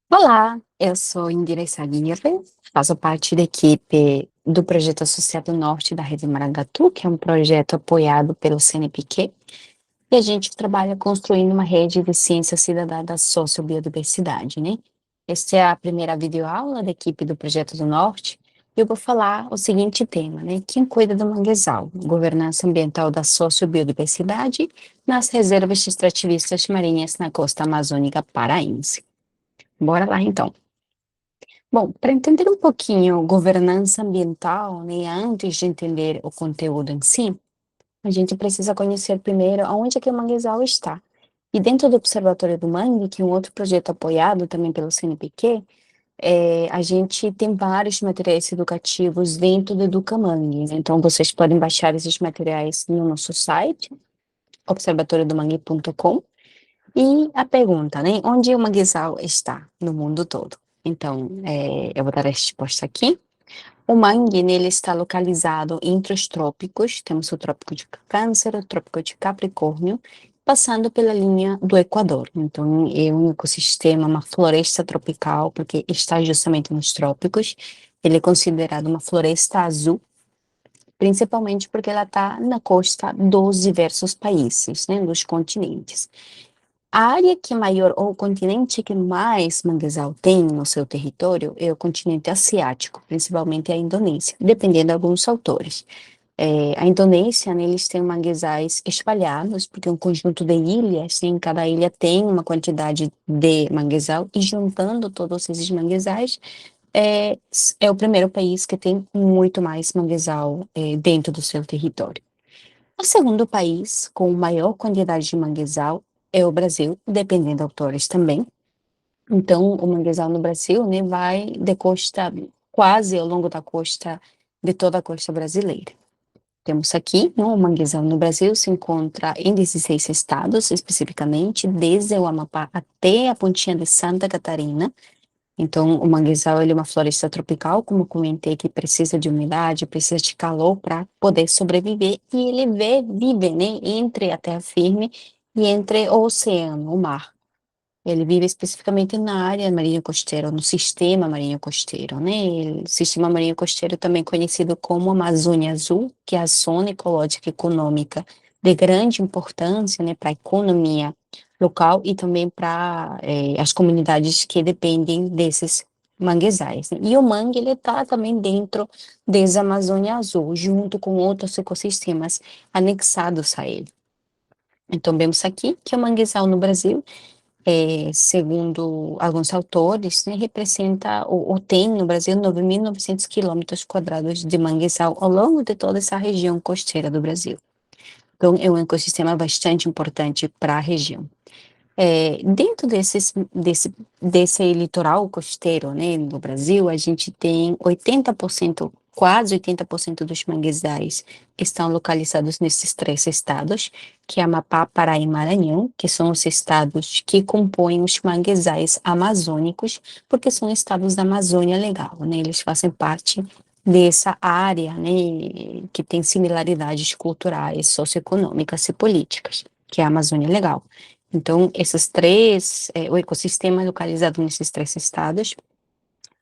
Olá, eu sou Indira Saguirre, faço parte da equipe do projeto Associado Norte da Rede Marangatu, que é um projeto apoiado pelo CNPq, e a gente trabalha construindo uma rede de ciência cidadã da sociobiodiversidade, né? Esta é a primeira videoaula da equipe do Projeto do Norte, e eu vou falar o seguinte tema, né? Quem cuida do manguezal? Governança ambiental da sociobiodiversidade nas reservas extrativistas marinhas na costa amazônica paraense. Bora lá, então. Bom, para entender um pouquinho governança ambiental, né, antes de entender o conteúdo em si, a gente precisa conhecer primeiro aonde é que o manguezal está. E dentro do Observatório do Mangue, que é um outro projeto apoiado também pelo CNPq, a gente tem vários materiais educativos dentro do Educamangue, né? Então, vocês podem baixar esses materiais no nosso site, observatoriodomangue.com. E a pergunta, né? Onde o manguezal está no mundo todo? Então, eu vou dar a resposta aqui. O mangue, nele está localizado entre os trópicos, temos o trópico de Câncer, o trópico de Capricórnio, passando pela linha do Equador. Então, é um ecossistema, uma floresta tropical, porque está justamente nos trópicos. Ele é considerado uma floresta azul, principalmente porque ela está na costa dos diversos países, né, dos continentes. A área que maior, ou o continente que mais manguezal tem no seu território é o continente asiático, principalmente a Indonésia, dependendo de alguns autores. A Indonésia, né, eles têm manguezais espalhados, porque é um conjunto de ilhas, né, em cada ilha tem uma quantidade de manguezal, e juntando todos esses manguezais, é o primeiro país que tem muito mais manguezal, dentro do seu território. O segundo país com maior quantidade de manguezal é o Brasil, dependendo de autores também. Então, o manguezal no Brasil, né, vai de costa, quase ao longo da costa, de toda a costa brasileira. Temos aqui, né, o manguezal no Brasil se encontra em 16 estados, especificamente, desde o Amapá até a pontinha de Santa Catarina. Então, o manguezal ele é uma floresta tropical, como eu comentei, que precisa de umidade, precisa de calor para poder sobreviver, e ele vive, né, entre a terra firme e entre o oceano, o mar. Ele vive especificamente na área marinho costeira, no sistema marinho costeiro, né? O sistema marinho costeiro também conhecido como Amazônia Azul, que é a zona ecológica e econômica de grande importância, né, para a economia local e também para as comunidades que dependem desses manguezais, né? E o mangue, ele está também dentro dessa Amazônia Azul, junto com outros ecossistemas anexados a ele. Então, vemos aqui que o manguezal no Brasil segundo alguns autores, né, representa ou tem no Brasil 9.900 quilômetros quadrados de manguezal ao longo de toda essa região costeira do Brasil. Então, é um ecossistema bastante importante para a região. Dentro desse litoral costeiro, né, no Brasil, a gente tem 80%, quase 80% dos manguezais estão localizados nesses três estados, que é Amapá, Pará e Maranhão, que são os estados que compõem os manguezais amazônicos, porque são estados da Amazônia Legal, né, eles fazem parte dessa área, né, que tem similaridades culturais, socioeconômicas e políticas, que é a Amazônia Legal. Então, o ecossistema localizado nesses três estados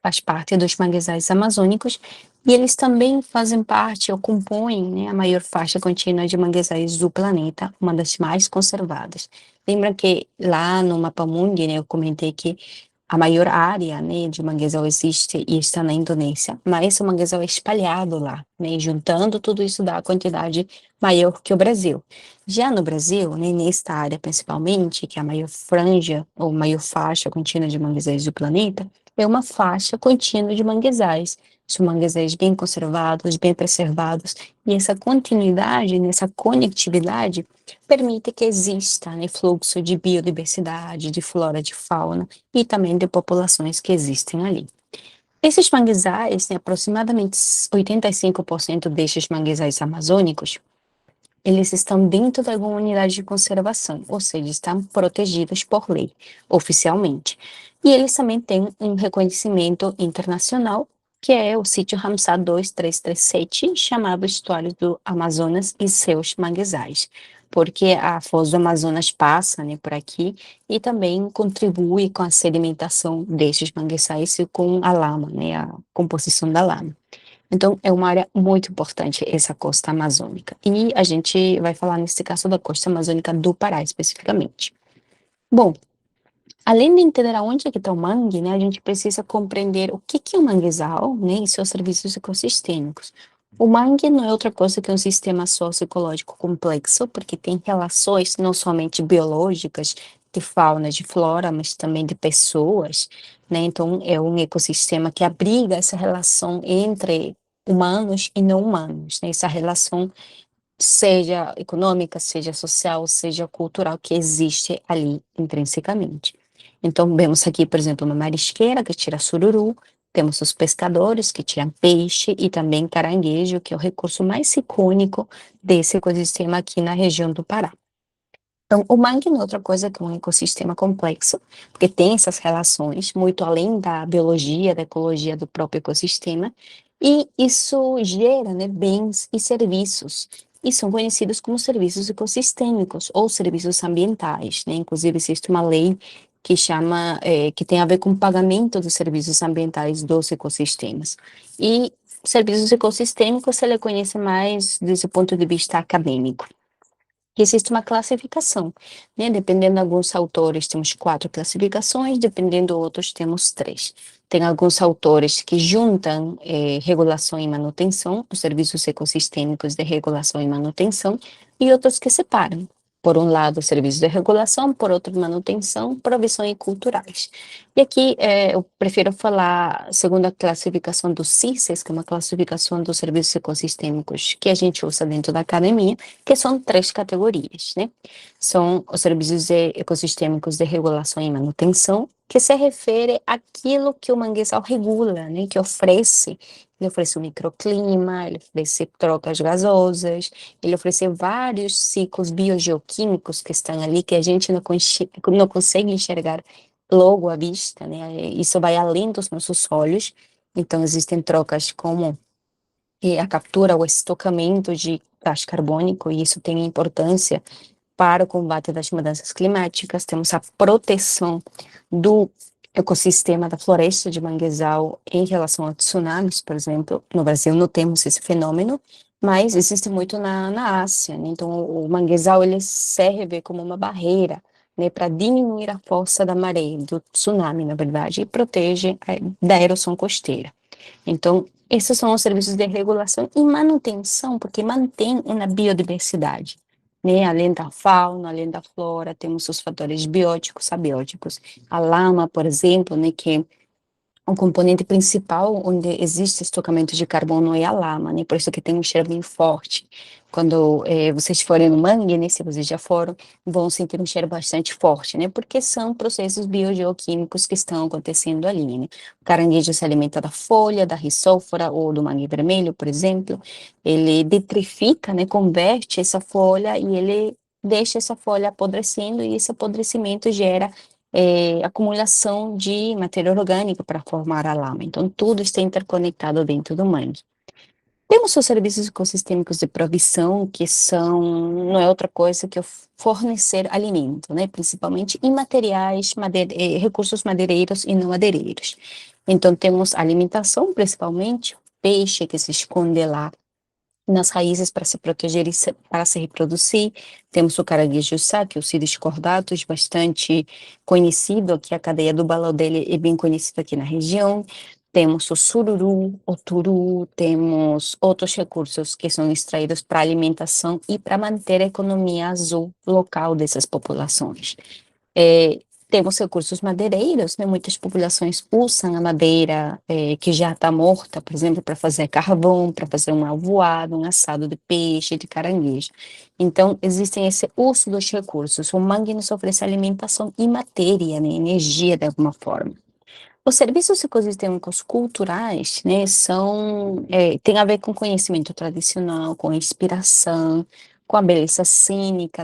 faz parte dos manguezais amazônicos e eles também fazem parte ou compõem, né, a maior faixa contínua de manguezais do planeta, uma das mais conservadas. Lembra que lá no Mapamundi, né, eu comentei que a maior área, né, de manguezal existe e está na Indonésia, mas o manguezal é espalhado lá, né, juntando tudo isso dá a quantidade maior que o Brasil. Já no Brasil, né, nesta área principalmente, que é a maior franja ou maior faixa contínua de manguezais do planeta, é uma faixa contínua de manguezais. São manguezais bem conservados, bem preservados, e essa continuidade, nessa conectividade, permite que exista, né, fluxo de biodiversidade, de flora, de fauna e também de populações que existem ali. Esses manguezais, né, aproximadamente 85% destes manguezais amazônicos, eles estão dentro de alguma unidade de conservação, ou seja, estão protegidos por lei, oficialmente. E eles também têm um reconhecimento internacional, que é o sítio Ramsar 2337, chamado História do Amazonas e seus manguezais. porque a Foz do Amazonas passa, né, por aqui e também contribui com a sedimentação destes manguezais e com a lama, né, a composição da lama. Então, é uma área muito importante essa costa amazônica. E a gente vai falar, nesse caso, da costa amazônica do Pará, especificamente. Bom, além de entender aonde é que está o mangue, né, a gente precisa compreender o que é um manguezal, né, e seus serviços ecossistêmicos. O mangue não é outra coisa que um sistema socioecológico complexo, porque tem relações não somente biológicas, de fauna, de flora, mas também de pessoas, né? Então, é um ecossistema que abriga essa relação entre humanos e não humanos, né? Essa relação seja econômica, seja social, seja cultural, que existe ali intrinsecamente. Então, vemos aqui, por exemplo, uma marisqueira que tira sururu, temos os pescadores que tiram peixe e também caranguejo, que é o recurso mais icônico desse ecossistema aqui na região do Pará. Então, o mangue não é outra coisa que um ecossistema complexo, porque tem essas relações muito além da biologia, da ecologia do próprio ecossistema, e isso gera, né, bens e serviços, e são conhecidos como serviços ecossistêmicos ou serviços ambientais, né? Inclusive, existe uma lei que chama, que tem a ver com o pagamento dos serviços ambientais dos ecossistemas. E serviços ecossistêmicos se ele conhece mais desse ponto de vista acadêmico que existe uma classificação, né? Dependendo de alguns autores, temos 4 classificações, dependendo de outros, temos 3. Tem alguns autores que juntam regulação e manutenção, os serviços ecossistêmicos de regulação e manutenção, e outros que separam. Por um lado, serviços de regulação, por outro, manutenção, provisão e culturais. E aqui eu prefiro falar, segundo a classificação do CICES, que é uma classificação dos serviços ecossistêmicos que a gente usa dentro da academia, que são 3 categorias, né? São os serviços ecossistêmicos de regulação e manutenção, que se refere àquilo que o manguezal regula, né? Que oferece. Ele oferece um microclima, ele oferece trocas gasosas, ele oferece vários ciclos biogeoquímicos que estão ali, que a gente não consegue enxergar logo à vista, né? Isso vai além dos nossos olhos. Então, existem trocas como a captura, o estocamento de gás carbônico, e isso tem importância para o combate das mudanças climáticas. Temos a proteção do ecossistema da floresta de manguezal em relação a tsunamis, por exemplo. No Brasil não temos esse fenômeno, mas existe muito na Ásia, né? Então, o manguezal ele serve como uma barreira, né, para diminuir a força da maré, do tsunami, na verdade, e protege da erosão costeira. Então, esses são os serviços de regulação e manutenção, porque mantém uma biodiversidade, né? Além da fauna, além da flora, temos os fatores bióticos, abióticos. A lama, por exemplo, né, que o componente principal onde existe estocamento de carbono é a lama, né? Por isso que tem um cheiro bem forte. Quando vocês forem no mangue, né, se vocês já foram, vão sentir um cheiro bastante forte, né? Porque são processos biogeoquímicos que estão acontecendo ali, né? O caranguejo se alimenta da folha, da risófora ou do mangue vermelho, por exemplo. Ele detrifica, né? Converte essa folha e ele deixa essa folha apodrecendo e esse apodrecimento gera acumulação de matéria orgânica para formar a lama. Então, tudo está interconectado dentro do mangue. Temos os serviços ecossistêmicos de provisão, que são, não é outra coisa que fornecer alimento, né? Principalmente em materiais, recursos madeireiros e não madeireiros. Então, temos alimentação, principalmente, peixe que se esconde lá nas raízes para se proteger e para se reproduzir. Temos o caranguejo-sá, que é o Ciris cordatus, bastante conhecido, aqui a cadeia do balão dele é bem conhecida aqui na região. Temos o sururu, o turu, temos outros recursos que são extraídos para alimentação e para manter a economia azul local dessas populações. É, temos recursos madeireiros, né? Muitas populações usam a madeira que já está morta, por exemplo, para fazer carvão, para fazer um alvoado, um assado de peixe, de caranguejo. Então, existem esse uso dos recursos. O mangue nos oferece alimentação e matéria, né? Energia de alguma forma. Os serviços ecossistêmicos culturais, né, tem a ver com conhecimento tradicional, com inspiração, com a beleza cênica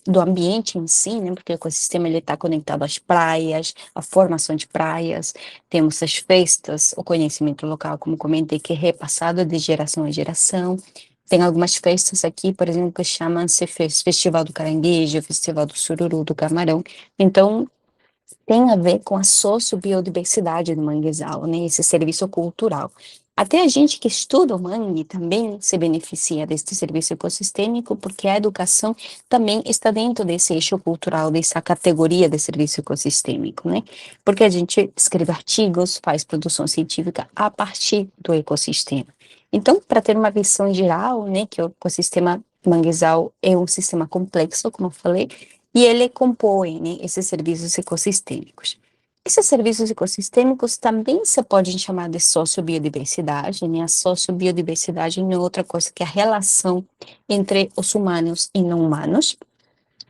do ambiente em si, né, porque o ecossistema ele está conectado às praias, à formação de praias, temos as festas, o conhecimento local, como comentei, que é repassado de geração em geração, Tem algumas festas aqui, por exemplo, que chamam-se Festival do Caranguejo, Festival do Sururu, do Camarão. Então, tem a ver com a sociobiodiversidade do manguezal, né? Esse serviço cultural. Até a gente que estuda o mangue também se beneficia deste serviço ecossistêmico, porque a educação também está dentro desse eixo cultural, dessa categoria de serviço ecossistêmico, né? Porque a gente escreve artigos, faz produção científica a partir do ecossistema. Então, para ter uma visão geral, né, que o ecossistema manguezal é um sistema complexo, como eu falei, e ele compõe, né, esses serviços ecossistêmicos. Esses serviços ecossistêmicos também se podem chamar de sociobiodiversidade, né? A sociobiodiversidade não é outra coisa que a relação entre os humanos e não humanos.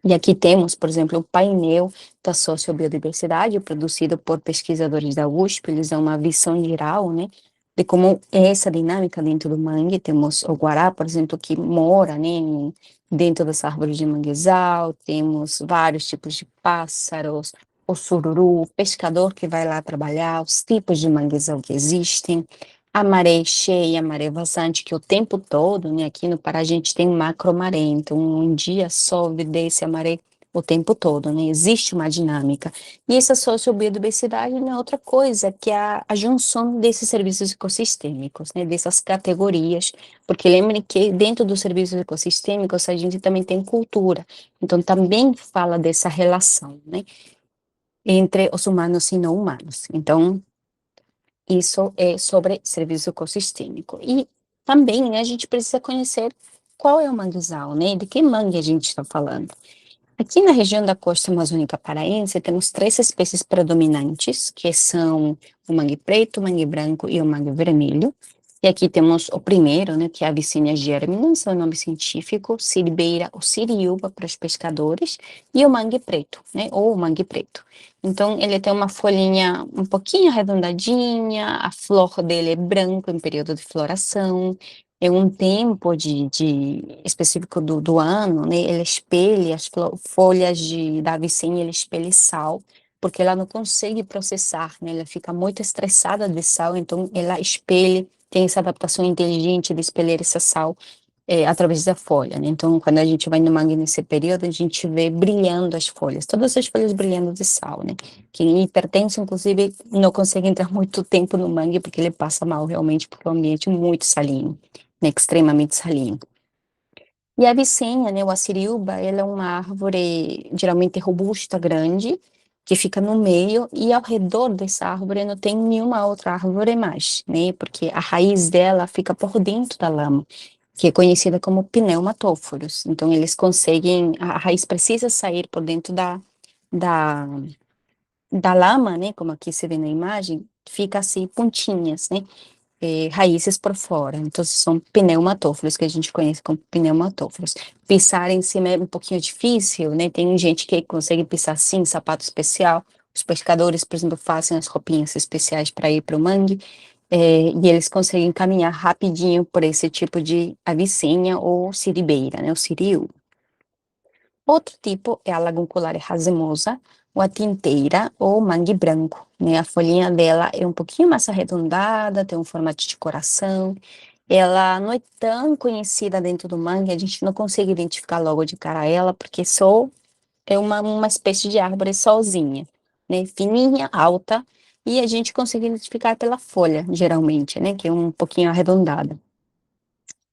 E aqui temos, por exemplo, o painel da sociobiodiversidade, produzido por pesquisadores da USP. Eles dão uma visão geral, né, de como é essa dinâmica dentro do mangue. Temos o guará, por exemplo, que mora, né, dentro das árvores de manguezal. Temos vários tipos de pássaros, o sururu, o pescador que vai lá trabalhar, os tipos de manguezal que existem, a maré cheia, a maré vazante, que o tempo todo, né, aqui no Pará a gente tem macromaré, então um dia sobe, desce a maré o tempo todo, né, existe uma dinâmica. E essa sociobiodiversidade não é outra coisa que a junção desses serviços ecossistêmicos, né, dessas categorias, porque lembre que dentro dos serviços ecossistêmicos a gente também tem cultura, então também fala dessa relação, né, entre os humanos e não humanos. Então, isso é sobre serviço ecossistêmico. E também, né, a gente precisa conhecer qual é o manguezal, né? De que mangue a gente está falando. Aqui na região da costa amazônica paraense, temos três espécies predominantes, que são o mangue preto, o mangue branco e o mangue vermelho. E aqui temos o primeiro, né, que é a Avicennia germinans, é o nome científico, siribeira ou siriúba para os pescadores, e o mangue preto, né, ou o mangue preto. Então, ele tem uma folhinha um pouquinho arredondadinha, a flor dele é branca em período de floração, é um tempo específico do ano, né, ele espelha as folhas da Avicennia, ele espelha sal, porque ela não consegue processar, né, ela fica muito estressada de sal, então ela espelha, tem essa adaptação inteligente de espelhar essa sal através da folha, né? Então, quando a gente vai no mangue nesse período, a gente vê brilhando as folhas, todas as folhas brilhando de sal, né? Quem é hipertenso, inclusive, não consegue entrar muito tempo no mangue porque ele passa mal realmente, porque é um ambiente muito salino, né? Extremamente salino. E a vicênia, né, o assiriúba, ela é uma árvore geralmente robusta, grande, que fica no meio, e ao redor dessa árvore não tem nenhuma outra árvore mais, né, porque a raiz dela fica por dentro da lama, que é conhecida como pneumatóforos. Então, eles conseguem, a raiz precisa sair por dentro da, da lama, né, como aqui se vê na imagem, fica assim, pontinhas, né, raízes por fora. Então, são pneumatófilos, que a gente conhece como pneumatófilos. Pisar em cima é um pouquinho difícil, né? Tem gente que consegue pisar assim, sapato especial. Os pescadores, por exemplo, fazem as roupinhas especiais para ir para o mangue, e eles conseguem caminhar rapidinho por esse tipo de avicenha ou siribeira, né? O siriu. Outro tipo é a lagunculare racemosa, ou a tinteira, ou mangue branco, né? A folhinha dela é um pouquinho mais arredondada, tem um formato de coração. Ela não é tão conhecida dentro do mangue, a gente não consegue identificar logo de cara ela, porque só é uma espécie de árvore sozinha, né? Fininha, alta, e a gente consegue identificar pela folha, geralmente, né? Que é um pouquinho arredondada.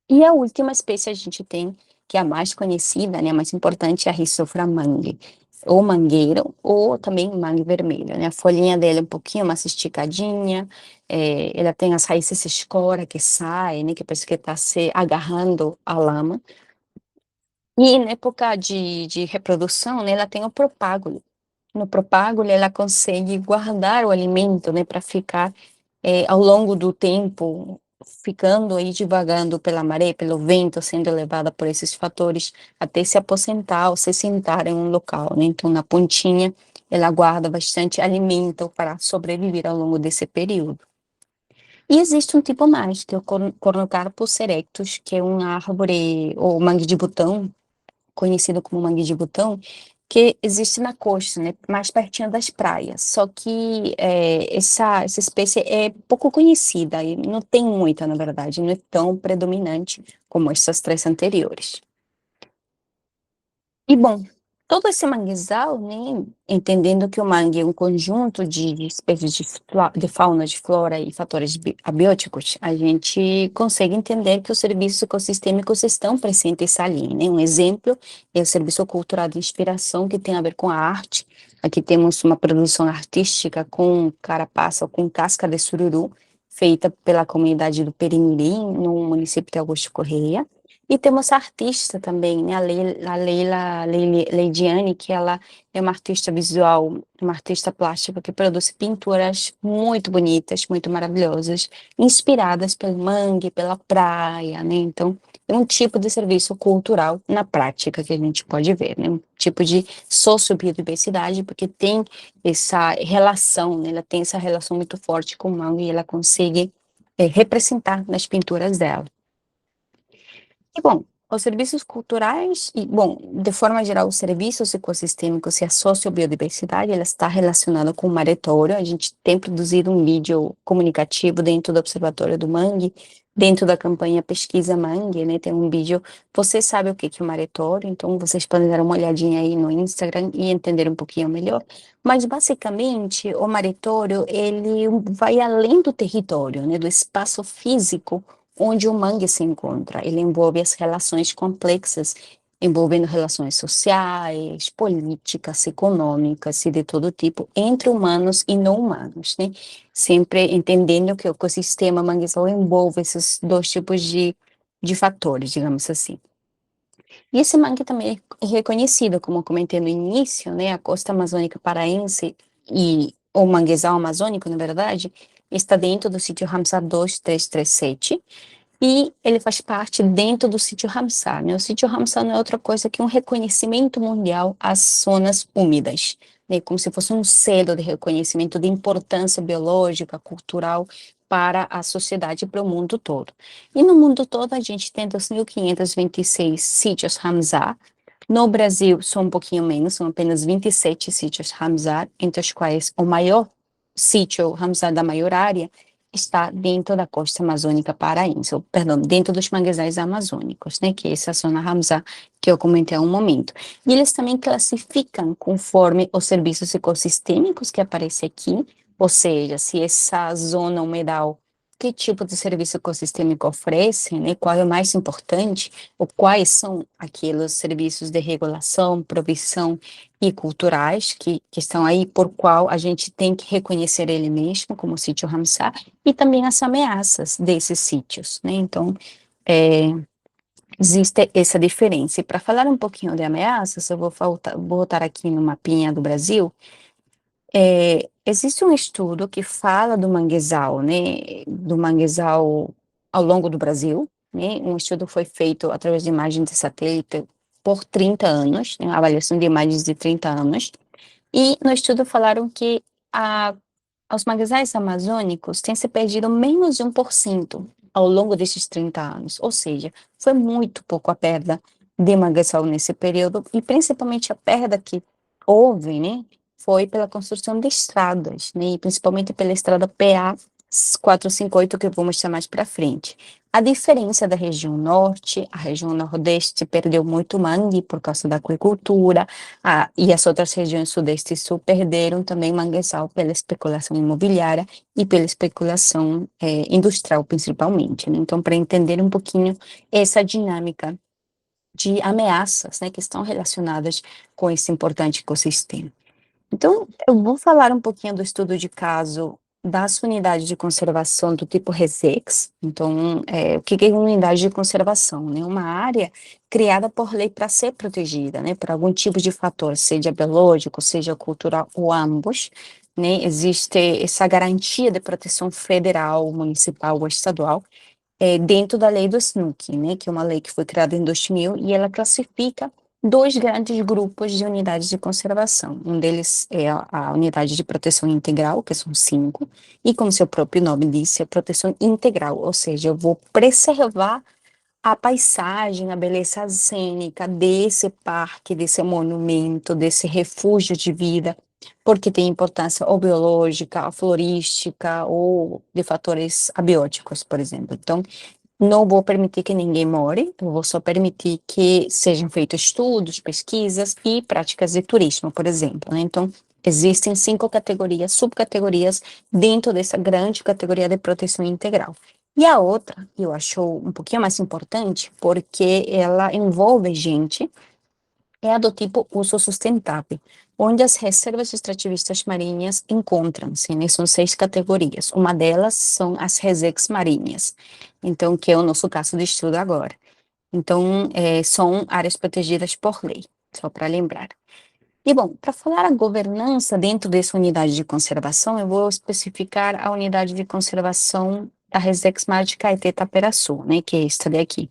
E a última espécie a gente tem, que é a mais conhecida, né, a mais importante, é a Rhizophrya mangue, ou mangueiro, ou também mangue vermelho, né, a folhinha dela é um pouquinho mais esticadinha, ela tem as raízes escura que saem, né, que parece que está se agarrando a lama, e na época de reprodução, né, ela tem o propágulo. No propágulo, ela consegue guardar o alimento, né, para ficar ao longo do tempo, ficando aí divagando pela maré, pelo vento, sendo levada por esses fatores, até se aposentar ou se sentar em um local, né? Então, na pontinha, ela guarda bastante alimento para sobreviver ao longo desse período. E existe um tipo mais, que é o Cornocarpus erectus, que é uma árvore, ou mangue de botão, conhecido como mangue de botão, que existe na costa, né, mais pertinho das praias. Só que, essa espécie é pouco conhecida e não tem muita, na verdade, não é tão predominante como essas 3 anteriores. E bom, todo esse manguezal, né, entendendo que o mangue é um conjunto de espécies de fauna, de flora e fatores abióticos, a gente consegue entender que os serviços ecossistêmicos estão presentes ali, né? Um exemplo é o serviço cultural de inspiração que tem a ver com a arte. Aqui temos uma produção artística com carapaça ou com casca de sururu, feita pela comunidade do Perimirim, no município de Augusto Corrêa. E temos a artista também, né, a Leidiane, que ela é uma artista visual, uma artista plástica que produz pinturas muito bonitas, muito maravilhosas, inspiradas pelo mangue, pela praia, né? Então, é um tipo de serviço cultural na prática que a gente pode ver, né? Um tipo de sociobiodiversidade, porque tem essa relação, né? Ela tem essa relação muito forte com o mangue e ela consegue representar nas pinturas dela. E bom, os serviços culturais e, bom, de forma geral, os serviços ecossistêmicos e a sociobiodiversidade, ela está relacionada com o maretório. A gente tem produzido um vídeo comunicativo dentro do Observatório do Mangue, dentro da campanha Pesquisa Mangue, né? Tem um vídeo. Você sabe o que que é o maretório, então vocês podem dar uma olhadinha aí no Instagram e entender um pouquinho melhor. Mas, basicamente, o maretório, ele vai além do território, né? Do espaço físico onde o mangue se encontra. Ele envolve as relações complexas, envolvendo relações sociais, políticas, econômicas e de todo tipo, entre humanos e não humanos, né? Sempre entendendo que o ecossistema manguezal envolve esses dois tipos de fatores, digamos assim. E esse mangue também é reconhecido, como eu comentei no início, né? A costa amazônica paraense e o manguezal amazônico, na verdade, está dentro do sítio Ramsar 2337, e ele faz parte dentro do sítio Ramsar, né? O sítio Ramsar não é outra coisa que um reconhecimento mundial às zonas úmidas, né? Como se fosse um selo de reconhecimento de importância biológica, cultural para a sociedade e para o mundo todo. E no mundo todo a gente tem 2.526 sítios Ramsar. No Brasil são um pouquinho menos, são apenas 27 sítios Ramsar, entre os quais o maior sítio Ramsar da maior área está dentro da costa amazônica paraense, ou, perdão, dentro dos manguezais amazônicos, né, que é essa zona Ramsar que eu comentei há um momento. E eles também classificam conforme os serviços ecossistêmicos que aparecem aqui, ou seja, se essa zona humedal, que tipo de serviço ecossistêmico oferece, né, qual é o mais importante, ou quais são aqueles serviços de regulação, provisão e culturais que estão aí, por qual a gente tem que reconhecer ele mesmo como sítio Ramsar, e também as ameaças desses sítios, né? Então, é, existe essa diferença. E para falar um pouquinho de ameaças, eu vou voltar aqui no mapinha do Brasil. Existe um estudo que fala do manguezal, né? Do manguezal ao longo do Brasil, né? Um estudo foi feito através de imagens de satélite por 30 anos, né? Avaliação de imagens de 30 anos. E no estudo falaram que a os manguezais amazônicos têm se perdido menos de 1% ao longo desses 30 anos, ou seja, foi muito pouco a perda de manguezal nesse período, e principalmente a perda que houve, né, foi pela construção de estradas, né, e principalmente pela estrada PA 458, que eu vou mostrar mais para frente. A diferença da região norte, a região nordeste perdeu muito mangue por causa da aquicultura, e as outras regiões sudeste e sul perderam também manguezal pela especulação imobiliária e pela especulação industrial, principalmente, né? Então, para entender um pouquinho essa dinâmica de ameaças, né, que estão relacionadas com esse importante ecossistema. Então, eu vou falar um pouquinho do estudo de caso das unidades de conservação do tipo RESEX. Então, o que que é unidade de conservação, né? Uma área criada por lei para ser protegida, né? Por algum tipo de fator, seja biológico, seja cultural ou ambos, né? Existe essa garantia de proteção federal, municipal ou estadual, dentro da lei do SNUC, né, que é uma lei que foi criada em 2000, e ela classifica dois grandes grupos de unidades de conservação. Um deles é a unidade de proteção integral, que são 5, e como seu próprio nome disse, é proteção integral, ou seja, eu vou preservar a paisagem, a beleza cênica desse parque, desse monumento, desse refúgio de vida, porque tem importância ou biológica, ou florística, ou de fatores abióticos, por exemplo. Então, não vou permitir que ninguém more, eu vou só permitir que sejam feitos estudos, pesquisas e práticas de turismo, por exemplo, né? Então, existem 5 categorias, subcategorias dentro dessa grande categoria de proteção integral. E a outra, eu acho um pouquinho mais importante, porque ela envolve gente, é a do tipo uso sustentável, onde as reservas extrativistas marinhas encontram-se, né? São 6 categorias. Uma delas são as resex marinhas, então, que é o nosso caso de estudo agora. Então, são áreas protegidas por lei, só para lembrar. E, bom, para falar a governança dentro dessa unidade de conservação, eu vou especificar a unidade de conservação da Resex Mar de Caetê Taperaçu, né, que é esta daqui,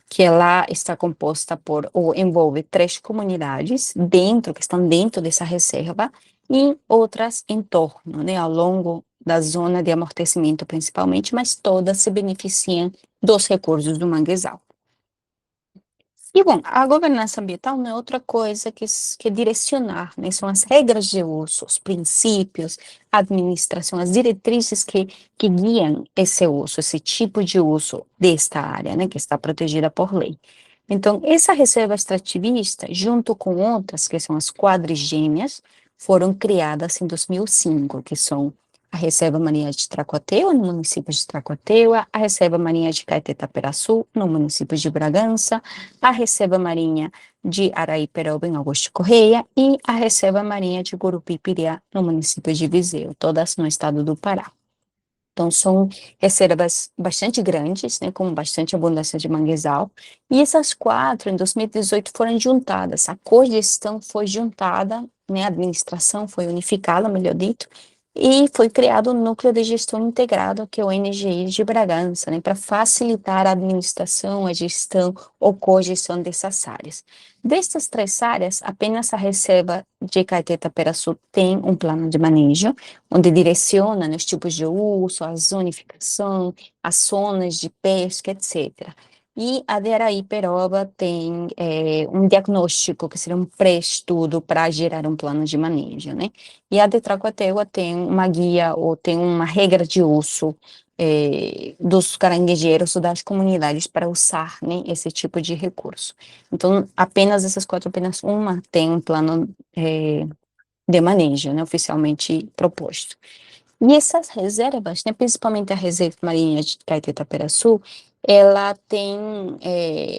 que ela está composta por, ou envolve 3 comunidades dentro, que estão dentro dessa reserva, e outras em torno, né, ao longo da zona de amortecimento principalmente, mas todas se beneficiam dos recursos do manguezal. E, bom, a governança ambiental não é outra coisa que direcionar, né? São as regras de uso, os princípios, a administração, as diretrizes que guiam esse uso, esse tipo de uso desta área, né, que está protegida por lei. Então, essa reserva extrativista, junto com outras, que são as quadrigêmeas, foram criadas em 2005, que são a Reserva Marinha de Tracuateua, no município de Tracuateua, a Reserva Marinha de Caetê-Taperaçu, no município de Bragança, a Reserva Marinha de Araí-Peroba, em Augusto Correia, e a Reserva Marinha de Gurupi-Piriá, no município de Viseu, todas no estado do Pará. Então, são reservas bastante grandes, né, com bastante abundância de manguezal, e essas 4, em 2018, foram juntadas, a cogestão foi juntada, né, a administração foi unificada, melhor dito, e foi criado o Núcleo de Gestão Integrado, que é o NGI de Bragança, né, para facilitar a administração, a gestão ou cogestão dessas áreas. Destas 3 áreas, apenas a Reserva de Caetê-Taperaçu tem um plano de manejo, onde direciona, né, os tipos de uso, a zonificação, as zonas de pesca, etc. E a de Araí-Peroba tem um diagnóstico, que seria um pré-estudo para gerar um plano de manejo, né? E a de Tracuateua tem uma guia ou tem uma regra de uso dos caranguejeiros ou das comunidades para usar, né, esse tipo de recurso. Então, apenas essas 4, apenas uma tem um plano de manejo, né, oficialmente proposto. E essas reservas, né, principalmente a Reserva Marinha de Caetê-Taperaçu, ela tem,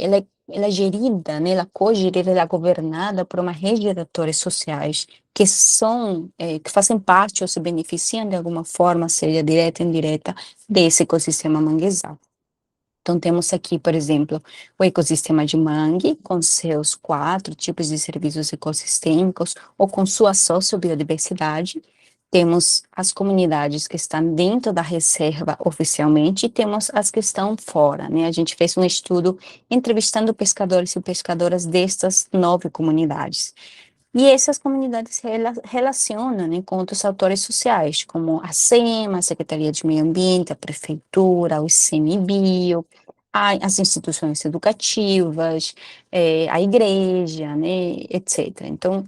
ela é gerida, né, ela é co-gerida, ela é governada por uma rede de atores sociais que são, que fazem parte ou se beneficiam de alguma forma, seja direta ou indireta, desse ecossistema manguezal. Então, temos aqui, por exemplo, o ecossistema de mangue, com seus 4 tipos de serviços ecossistêmicos, ou com sua sociobiodiversidade. Temos as comunidades que estão dentro da reserva oficialmente, e temos as que estão fora, né? A gente fez um estudo entrevistando pescadores e pescadoras destas 9 comunidades. E essas comunidades se relacionam, né, com outros atores sociais, como a SEMA, a Secretaria de Meio Ambiente, a Prefeitura, o ICMBio, as instituições educativas, a igreja, né, etc. Então,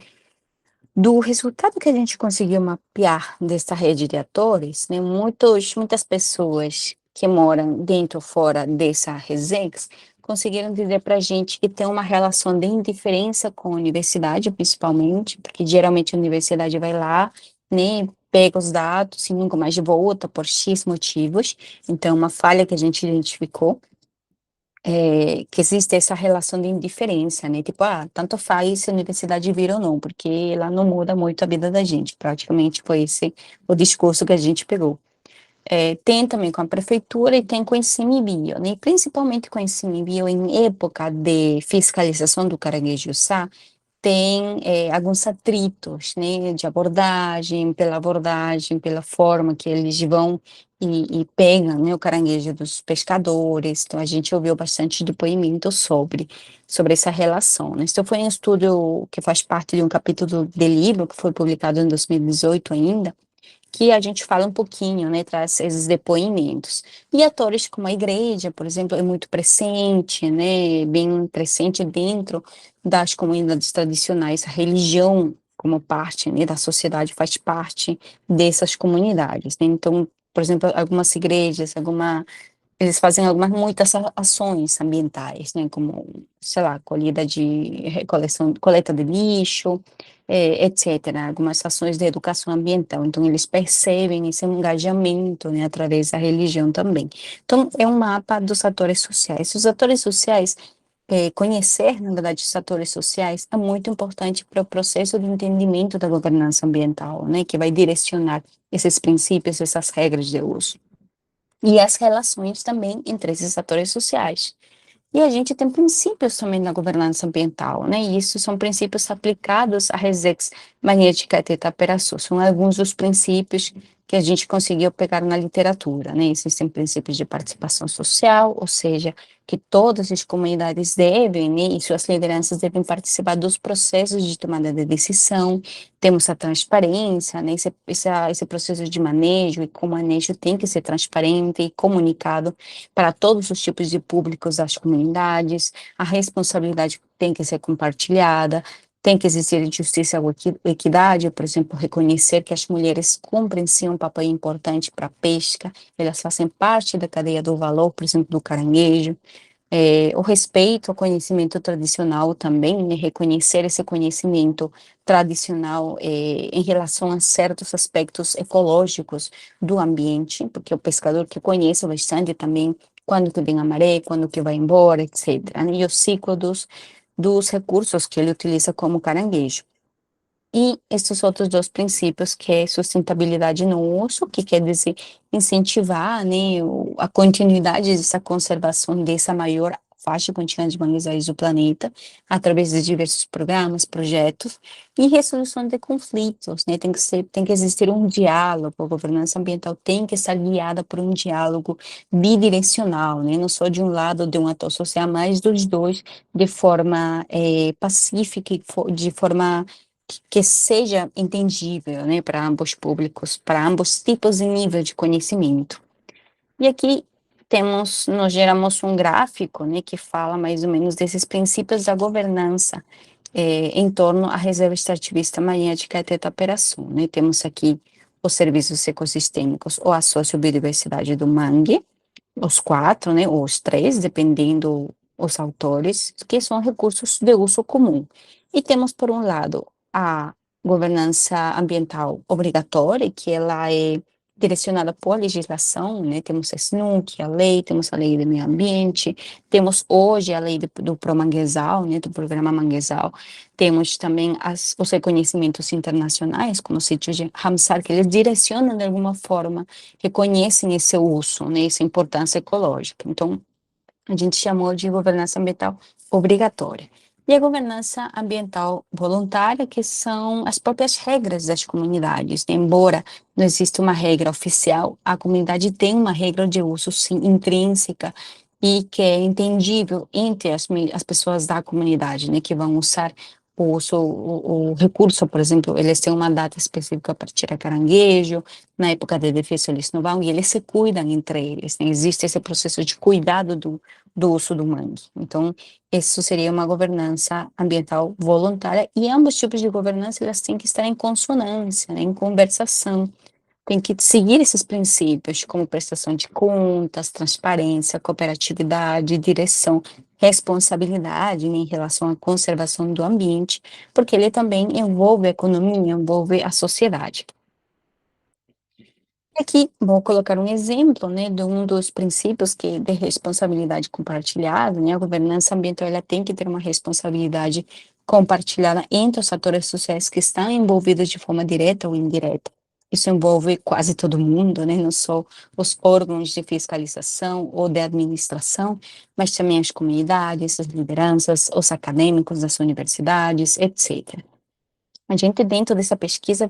do resultado que a gente conseguiu mapear dessa rede de atores, né, muitas pessoas que moram dentro ou fora dessa Resex conseguiram dizer para a gente que tem uma relação de indiferença com a universidade, principalmente, porque geralmente a universidade vai lá, né, pega os dados e nunca mais volta por X motivos. Então, uma falha que a gente identificou que existe essa relação de indiferença, né? Tipo, tanto faz se a universidade vir ou não, porque ela não muda muito a vida da gente. Praticamente foi esse o discurso que a gente pegou. Tem também com a prefeitura e tem com o ICMBio, né? Principalmente com o ICMBio em época de fiscalização do caranguejo-sá, tem alguns atritos, né, de abordagem, pela forma que eles vão e pegam, né, o caranguejo dos pescadores. Então, a gente ouviu bastante depoimento sobre essa relação, né. Isso foi um estudo que faz parte de um capítulo de livro que foi publicado em 2018 ainda, que a gente fala um pouquinho, né, traz esses depoimentos. E atores como a igreja, por exemplo, é muito presente, né, bem presente dentro das comunidades tradicionais, a religião como parte, né, da sociedade faz parte dessas comunidades, né? Então, por exemplo, algumas igrejas, eles fazem algumas muitas ações ambientais, né, como, sei lá, colhida de coleta de lixo, etc. Algumas ações de educação ambiental. Então, eles percebem esse engajamento, né, através da religião também. Então, é um mapa dos atores sociais. Os atores sociais, conhecer, na verdade, os atores sociais é muito importante para o processo de entendimento da governança ambiental, né, que vai direcionar esses princípios, essas regras de uso e as relações também entre esses atores sociais. E a gente tem princípios também na governança ambiental, né? E isso são princípios aplicados à Resex magnética Theta Peraçu. São alguns dos princípios que a gente conseguiu pegar na literatura, né? Existem princípios de participação social, ou seja, que todas as comunidades devem, né, e suas lideranças devem participar dos processos de tomada de decisão. Temos a transparência, né? Esse processo de manejo e co-manejo tem que ser transparente e comunicado para todos os tipos de públicos das comunidades, a responsabilidade tem que ser compartilhada, tem que existir justiça e equidade, por exemplo, reconhecer que as mulheres cumprem sim um papel importante para a pesca, elas fazem parte da cadeia do valor, por exemplo, do caranguejo, o respeito ao conhecimento tradicional também, né, reconhecer esse conhecimento tradicional em relação a certos aspectos ecológicos do ambiente, porque o pescador que conhece bastante também quando que vem a maré, quando que vai embora, etc., né, e o ciclo dos recursos que ele utiliza como caranguejo. E esses outros dois princípios, que é sustentabilidade no uso, que quer dizer incentivar, né, a continuidade dessa conservação dessa maior faixa contínua de manguezais do planeta, através de diversos programas, projetos, e resolução de conflitos, né, tem que existir um diálogo, a governança ambiental tem que estar guiada por um diálogo bidirecional, né, não só de um lado de um ator social, mas dos dois, de forma pacífica e de forma que seja entendível, né, para ambos públicos, para ambos tipos e nível de conhecimento. E aqui nós geramos um gráfico, né, que fala mais ou menos desses princípios da governança em torno à reserva extrativista marinha de Caeteta-Peraçu, né. Temos aqui os serviços ecossistêmicos ou a sociobiodiversidade do mangue, os quatro, né, ou os três, dependendo os autores, que são recursos de uso comum. E temos, por um lado, a governança ambiental obrigatória, que ela é direcionada por legislação, né, temos a SNUC, a lei, temos a lei do meio ambiente, temos hoje a lei do Promanguezal, né, do programa Manguezal, temos também os reconhecimentos internacionais, como o sítio de Ramsar, que eles direcionam de alguma forma, reconhecem esse uso, né, essa importância ecológica. Então, a gente chamou de governança ambiental obrigatória. E a governança ambiental voluntária, que são as próprias regras das comunidades, né? Embora não exista uma regra oficial, a comunidade tem uma regra de uso, sim, intrínseca, e que é entendível entre as pessoas da comunidade, né, que vão usar o recurso, por exemplo, eles têm uma data específica para tirar caranguejo, na época de defesa eles não vão, e eles se cuidam entre eles, né? Existe esse processo de cuidado do uso do mangue. Então, isso seria uma governança ambiental voluntária, e ambos tipos de governança, elas têm que estar em consonância, né, em conversação, tem que seguir esses princípios, como prestação de contas, transparência, cooperatividade, direção, responsabilidade, né, em relação à conservação do ambiente, porque ele também envolve a economia, envolve a sociedade. Aqui vou colocar um exemplo, né, de um dos princípios que de responsabilidade compartilhada, né, a governança ambiental ela tem que ter uma responsabilidade compartilhada entre os atores sociais que estão envolvidos de forma direta ou indireta. Isso envolve quase todo mundo, né, não só os órgãos de fiscalização ou de administração, mas também as comunidades, as lideranças, os acadêmicos das universidades, etc. A gente, dentro dessa pesquisa,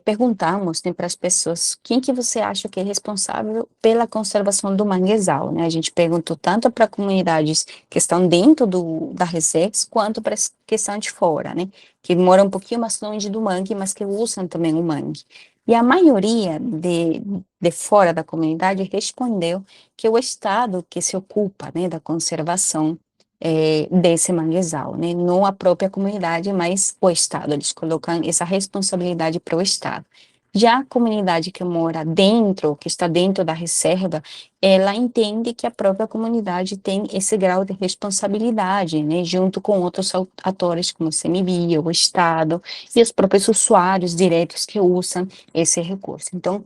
perguntamos, né, para as pessoas, quem que você acha que é responsável pela conservação do manguezal, né? A gente perguntou tanto para comunidades que estão dentro da Resex, quanto para as que estão de fora, né? Que moram um pouquinho mais longe do mangue, mas que usam também o mangue. E a maioria de fora da comunidade respondeu que o Estado que se ocupa, né, da conservação desse manguezal, né, não a própria comunidade, mas o Estado, eles colocam essa responsabilidade para o Estado. Já a comunidade que mora dentro, que está dentro da reserva, ela entende que a própria comunidade tem esse grau de responsabilidade, né, junto com outros atores como o CMBio, o Estado e os próprios usuários diretos que usam esse recurso. Então,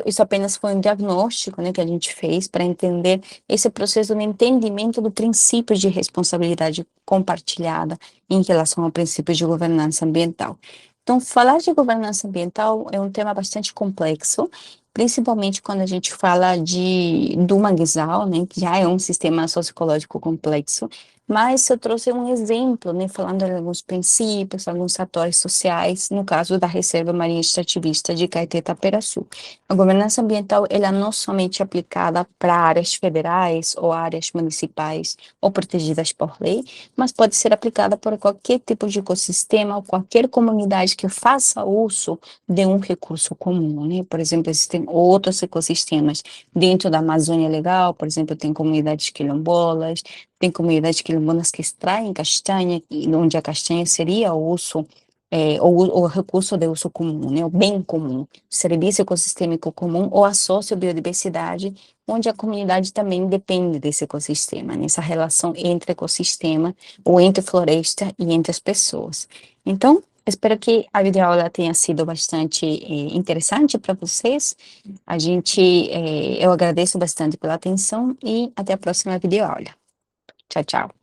isso apenas foi um diagnóstico, né, que a gente fez para entender esse processo de entendimento do princípio de responsabilidade compartilhada em relação ao princípio de governança ambiental. Então, falar de governança ambiental é um tema bastante complexo, principalmente quando a gente fala do manguezal, né, que já é um sistema socioecológico complexo, mas eu trouxe um exemplo, né, falando de alguns princípios, alguns atores sociais, no caso da Reserva Marinha Extrativista de Caetê-Taperaçu. A governança ambiental, ela não somente é aplicada para áreas federais ou áreas municipais ou protegidas por lei, mas pode ser aplicada por qualquer tipo de ecossistema ou qualquer comunidade que faça uso de um recurso comum, né? Por exemplo, existem outros ecossistemas dentro da Amazônia Legal, por exemplo, tem comunidades quilombolas, tem comunidades quilombolas que extraem castanha, onde a castanha seria o uso, o recurso de uso comum, né, o bem comum, serviço ecossistêmico comum ou a sociobiodiversidade, onde a comunidade também depende desse ecossistema, nessa relação entre ecossistema, ou entre floresta e entre as pessoas. Então, espero que a videoaula tenha sido bastante interessante para vocês. Eu agradeço bastante pela atenção e até a próxima videoaula. Tchau, tchau.